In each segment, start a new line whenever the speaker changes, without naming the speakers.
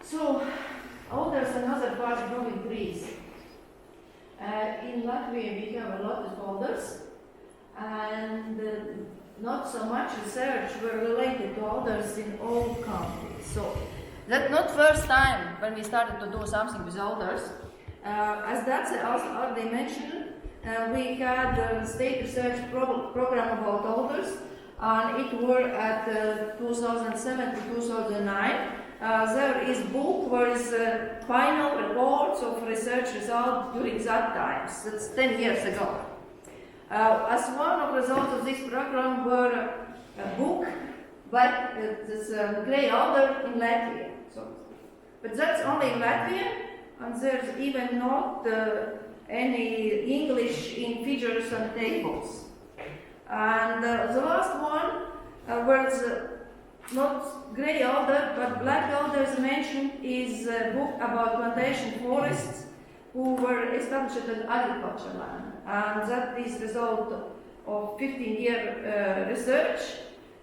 So, alders and other fast growing trees. In Latvia we have a lot of alders, and not so much research were related to alders in all countries. So, that's not first time when we started to do something with alders. As that's already mentioned, we had a state research program about alders, and it were at 2007 to 2009. There is book where is final reports of research results during that time. So that's 10 years ago. As one of the results of this program were a book by this grey alder in Latvia. So, but that's only in Latvia, and there's even not any English in figures and tables. And the last one was not grey alder, but black alder is mentioned, is a book about plantation forests who were established in agriculture land. And that is the result of 15-year research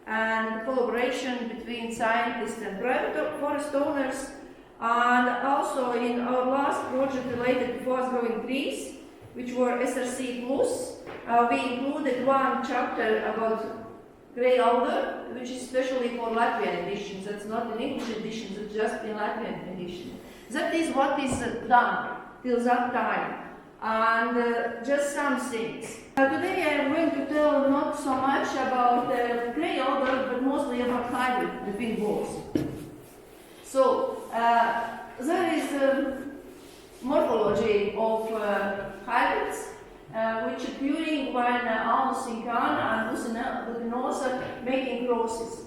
and collaboration between scientists and private forest owners. And also in our last project related to fast-growing trees, which were SRC+, we included one chapter about grey alder, which is especially for Latvian editions. That's not an English edition, it's just in Latvian edition. That is what is done till that time. And just some things. Today I am going to tell not so much about grey alder, but mostly about hybrid between both. So there is morphology of hybrids, which appearing when Alders incana and Lucinosa making crosses.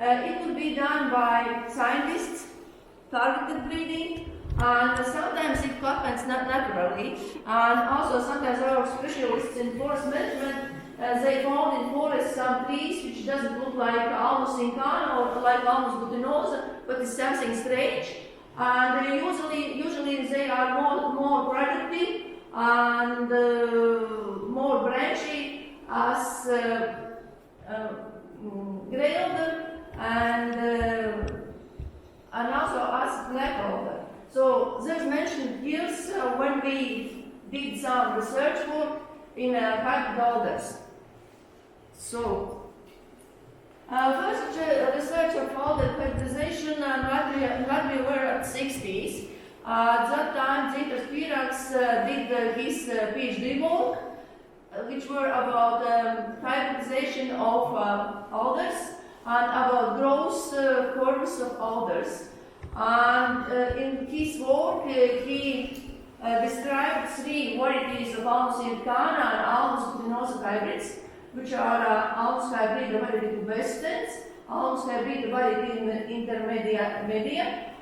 It could be done by scientists, targeted breeding, and sometimes it happens naturally. And also sometimes our specialists in forest management, they found in forest some trees which doesn't look like Alders incana or like Alders Lucinosa, but it's something strange. And usually they are more productive and more branchy as grey alder and also as black alder. So there's mentioned years when we did some research work in hybrid alders. So first research of alder hybridization in Latvia were at 60s. At that time, Zintas Pīrāgs did his PhD work, which were about hybridization of alders and about growth curves of alders. And in his work, he described three varieties of Alders incana and Alders Lucinosa hybrids, which are Alders hybrida variety Westens, Alders hybrida variety intermedia,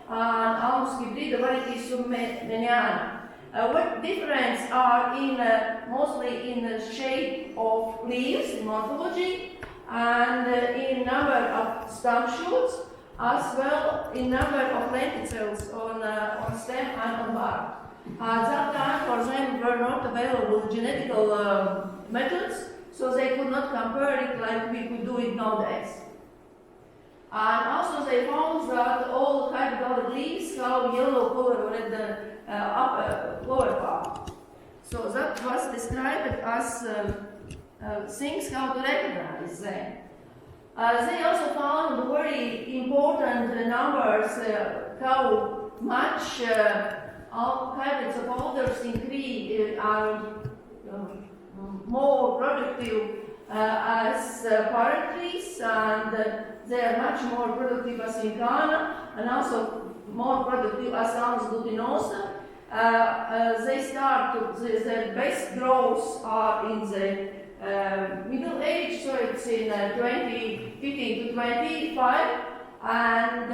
and Alders hybrida variety submeniana. What difference are in mostly in the shape of leaves in morphology and in number of stem shoots, as well in number of lenticels on stem and on bark. At that time, for them, were not available genetical methods, so they could not compare it like we could do it nowadays. And also they found that all hybrid alder leaves have yellow color at the lower part. So that was described as things how to recognize them. They also found very important numbers how much hybrids of alders in Crete are more productive as parent trees, and they are much more productive as incana, and also more productive as Alders Lucinosa. They start to, their best growths are in the middle age, so it's in 15 to 25, and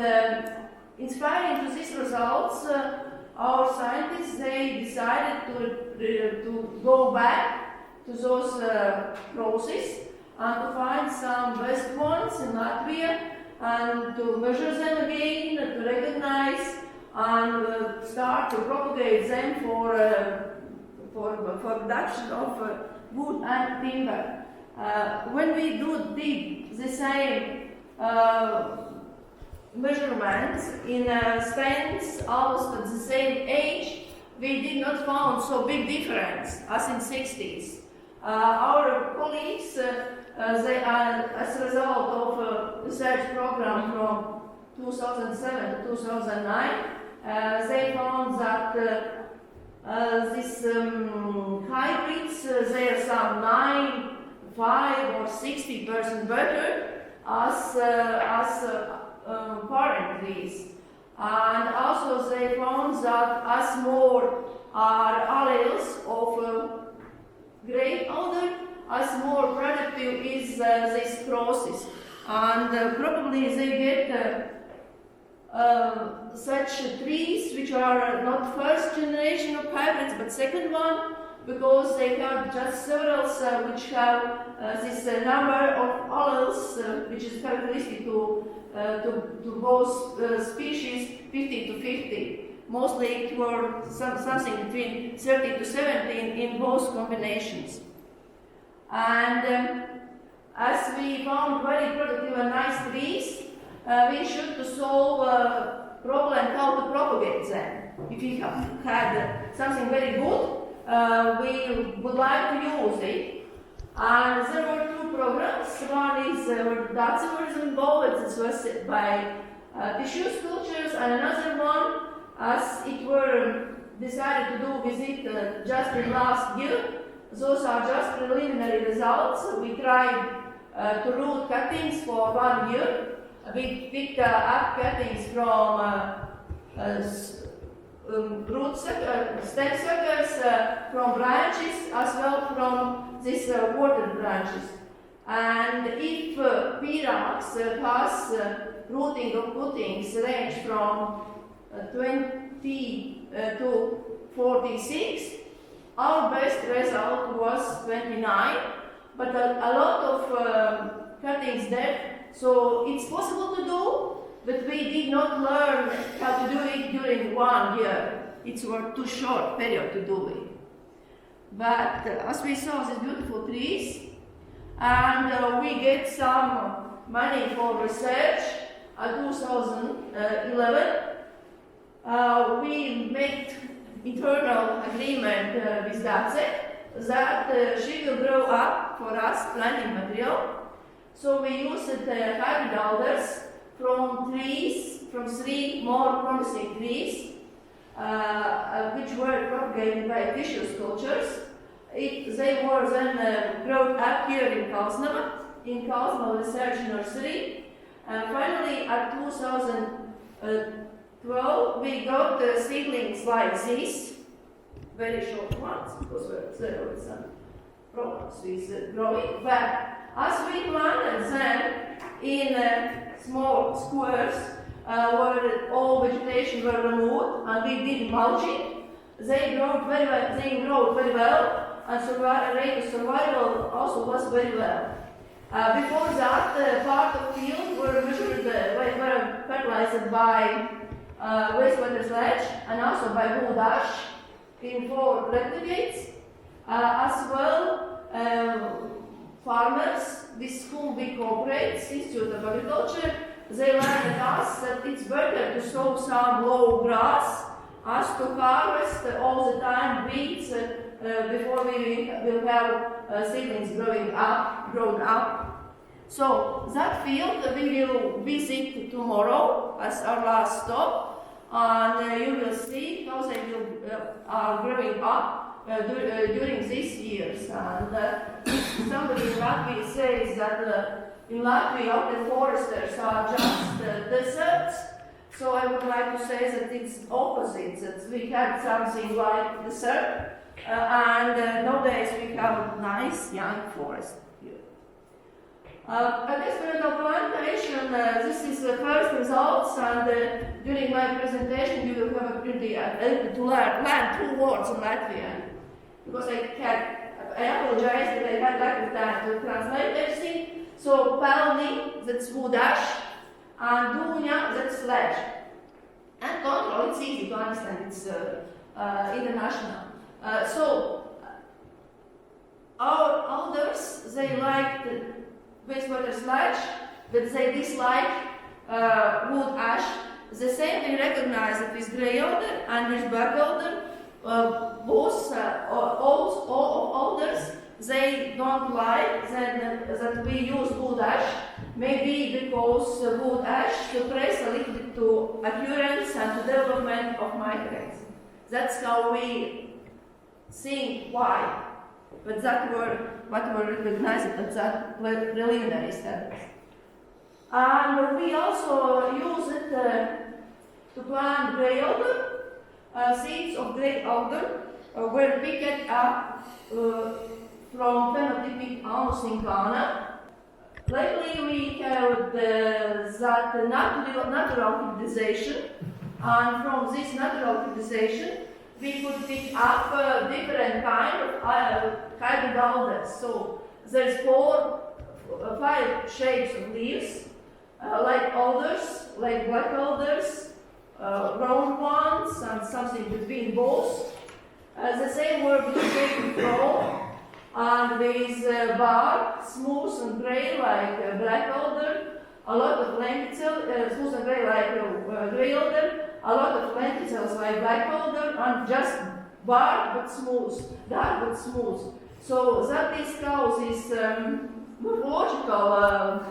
inspiring to these results, our scientists, they decided to go back to those crosses and to find some best ones in Latvia and to measure them again, to recognize and start to propagate them for production of wood and timber. When we did the same measurements in stands almost at the same age, we did not found so big difference as in 60s. Our colleagues, they are, as a result of a research program from 2007 to 2009, they found that these hybrids, they are some 9, 5 or 60% better as parent trees. And also they found that as more are alleles of great alder, as more productive is this process. And probably they get such trees which are not first generation of hybrids but second one, because they have just several which have this number of alleles which is characteristic to both species, 50 to 50. Mostly it were something between 30 to 17 in both combinations. And as we found very productive and nice trees, we should to solve a problem how to propagate them. If we have had something very good, we would like to use it. And there were two programs. One is Dutch involved, it was by tissue cultures, and another one, as it were decided to do visit just in last year. Those are just preliminary results. We tried to root cuttings for 1 year. We picked up cuttings from stem suckers, from branches, as well from these water branches. And if Pirax has rooting of cuttings range from 20 to 46, our best result was 29, but a lot of cuttings dead. So it's possible to do, but we did not learn how to do it during 1 year. It was too short period to do it. But as we saw these beautiful trees, and we get some money for research in 2011, we made internal agreement with Dace that she will grow up for us planting material. So we used hybrid alders from trees, from 3 more promising trees, which were propagated by tissue cultures. They were then grown up here in Kalsnava Research Nursery. Finally, at 2012, we got seedlings like this, very short ones, because there were some problems with growing. But as we planted them in small squares where all vegetation were removed and we did mulching, they grew very well, and rate of survival also was very well. Before that, part of field were measured, were fertilized by wastewater sludge and also by wood ash in 4 replicates. As well, farmers with whom we cooperate, Institute of Agriculture, they learned at us that it's better to sow some low grass as to harvest all the time weeds before we will have seedlings grown up. So that field we will visit tomorrow as our last stop, and you will see how they are growing up during these years. And somebody in Latvia says that in Latvia the foresters are just deserts. So I would like to say that it's opposite, that we had something like desert, and nowadays we have a nice young forest here. Experimental plantation, this is the first results, and during my presentation you will have a pretty to learn 2 words in Latvian, because I apologize that I had lack of time to translate everything. So pelni, that's wood ash, and duņa, that's sledge. And control, it's easy to understand, it's international. So our alders, they like the wastewater sludge, but they dislike wood ash. The same we recognize that with grey alder and with black alder, both all alders, they don't like that we use wood ash. Maybe because wood ash suppress a little bit to occurrence and to development of migraines. That's how we think why. But that what we recognize at that preliminary status. And we also use it to plant grey alder. Seeds of grey alder were picked up from phenotypic Alnus incana. Lately we have that natural hybridization, and from this natural hybridization we could pick up different kind of hybrid alders. So there's 5 shapes of leaves, like alders, like black alders, round ones, and something between both. The same work with shape flow, and with bark, smooth and grey like black alder, a lot of lenticels, smooth and grey like grey alder, a lot of lenticels like black alder, and just bark but smooth, dark but smooth. So that is how these morphological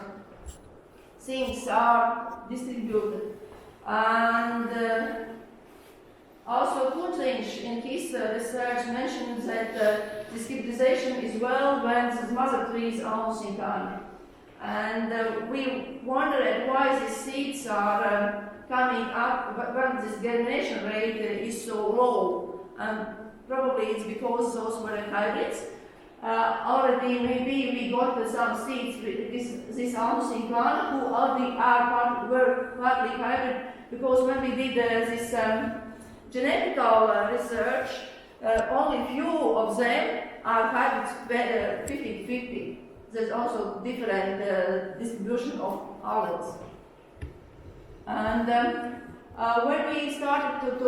things are distributed. And also Kuntliņš in his research mentions that this hybridization is well when the mother trees are also in time. And we wondered why these seeds are coming up when this germination rate is so low. And probably it's because those were hybrids. Already maybe we got some seeds with this Alnus incana who already were partly hybrid, because when we did this genetical research, only few of them are hybrids 50-50. There's also different distribution of alders. And when we started to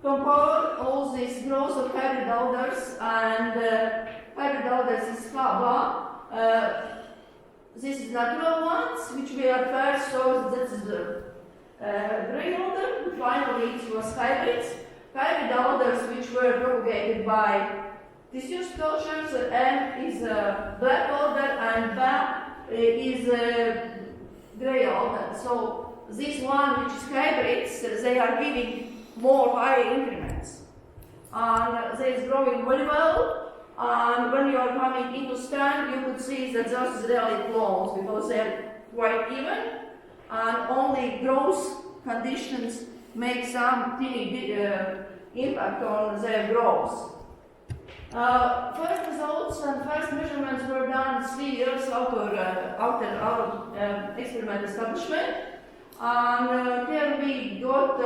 compare all this growth of hybrid alders, and hybrid alders is Haba. This is natural ones, which we are first saw. This is the grey alder. Finally, it was hybrids. Hybrid alders, which were propagated by tissue cultures, M is black alder, and Ba is grey alder. So this one, which is hybrids, they are giving more high increments, and they is growing very well. And when you are coming into stand, you could see that those really clones, because they are quite even, and only growth conditions make some teeny impact on their growth. First results and first measurements were done 3 years after our experiment establishment, and here we got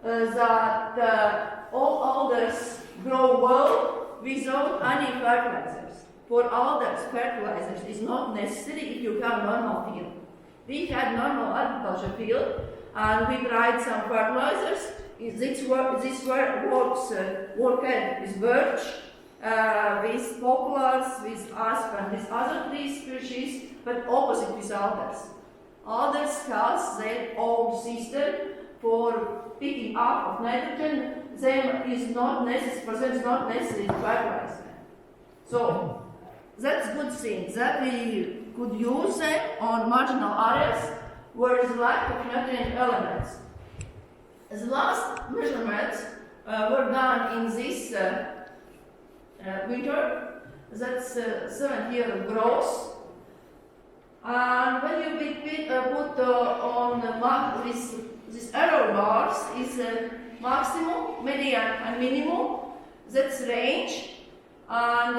that all alders grow well without any fertilizers. For alders, fertilizers is not necessary if you have normal field. We had normal agriculture field, and we tried some fertilizers. This works with birch, with poplars, with aspen, with other tree species, but opposite with alders. Alders has their own system for picking up of nitrogen. Them is not necessary, for them it's not necessary to fertilize them. So that's a good thing that we could use them on marginal areas where there is lack of nutrient elements. The last measurements were done in this winter. That's 7 years of growth. And when you put on the map this error bars is maximum, median, and minimum. That's range. And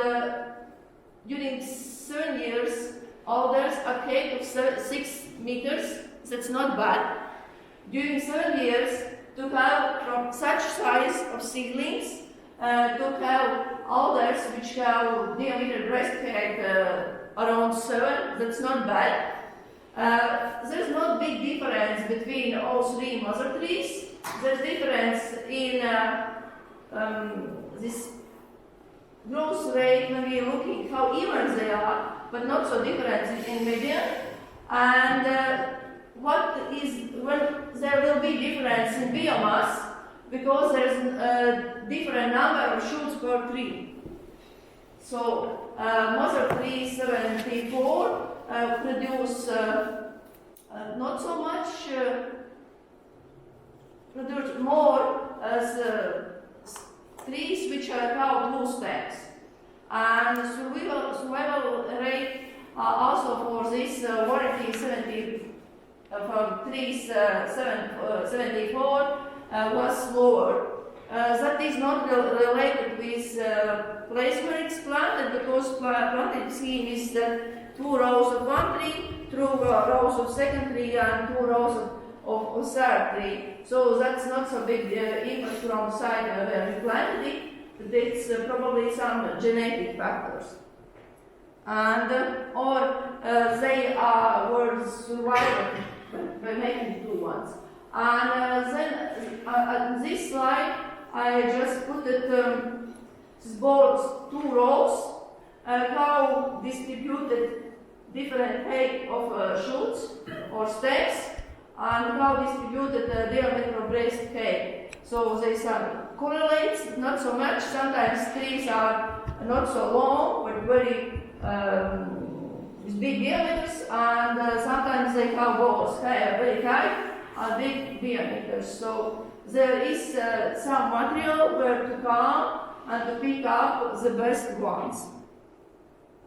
during 7 years, alders are height of 6 meters. That's not bad. During 7 years, to have from such size of seedlings, to have alders which have diameter breast height around 7, that's not bad. There's not big difference between all 3 mother trees. There's difference in this growth rate when we're looking how even they are, but not so different in median. And there will be difference in biomass because there is a different number of shoots per tree. So mother tree 74 produce not so much, produce more as trees which have two stems. And survival rate also for this variety 70 from trees 74 was lower. That is not related with place where it's planted, because planted scheme is that 2 rows of one tree, 2 rows of second tree, and 2 rows of third tree. So that's not so big impact from side where we planted it, but it's probably some genetic factors. And they were surviving by making 2 ones. And then on this slide, I just put it both 2 rows, how distributed different height of shoots or stems, and how distributed the diameter of raised height. So they correlates not so much. Sometimes trees are not so long, but very with big diameters, and sometimes they have both very high and big diameters. So there is some material where to come and to pick up the best ones.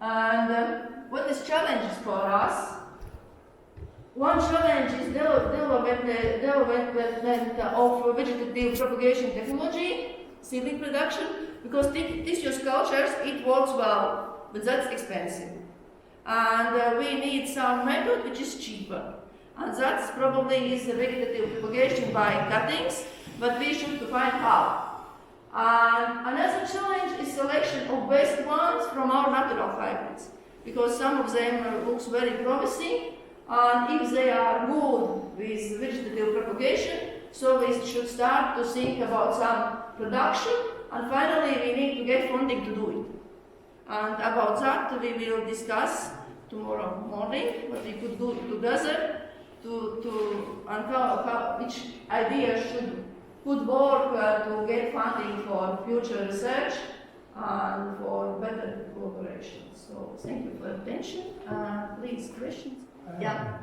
And what is challenges for us? One challenge is development of vegetative propagation technology, seedling production, because tissue cultures, it works well, but that's expensive. And we need some method which is cheaper. And that's probably is the vegetative propagation by cuttings, but we should find how. And another challenge is selection of best ones from our natural hybrids, because some of them looks very promising, and if they are good with vegetative propagation, so we should start to think about some production, and finally we need to get funding to do it. And about that we will discuss tomorrow morning what we could do together to uncover which ideas could work to get funding for future research and for better cooperation. So thank you for your attention. Please, questions? Yeah.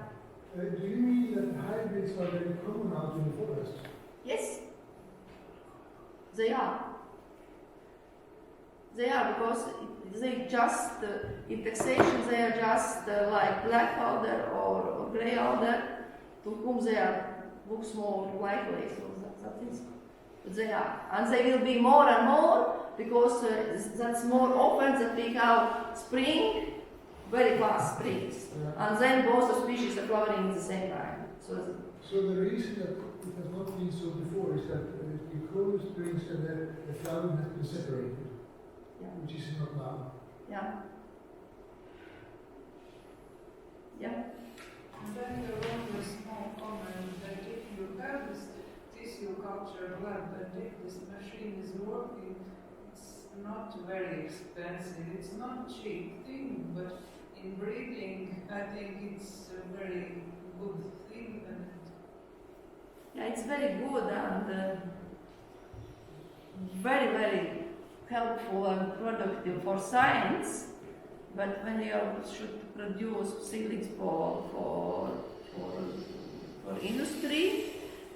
Do you mean that hybrids are very common out in the forest?
Yes, they are. They are, because they just, in taxation, they are just like black alder or grey alder, to whom they looks more likely. So that is, but they are. And they will be more and more, because that's more often that we have spring, very fast springs. Yeah. And then both the species are flowering at the same time. So
the reason that it has not been so before is that the cold springs and the flowering has been separated.
Yeah.
Which is not now.
Yeah. Yeah.
And then there was a small comment that if you have this tissue culture lab and if this machine is working, it's not very expensive. It's not cheap thing, but in breeding, I think it's a very good thing.
Yeah, it's very good and very, very helpful and productive for science, but when you should produce seedlings for industry,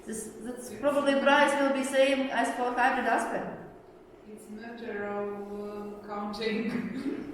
that's probably price will be same as for hybrid aspen.
It's a matter of counting.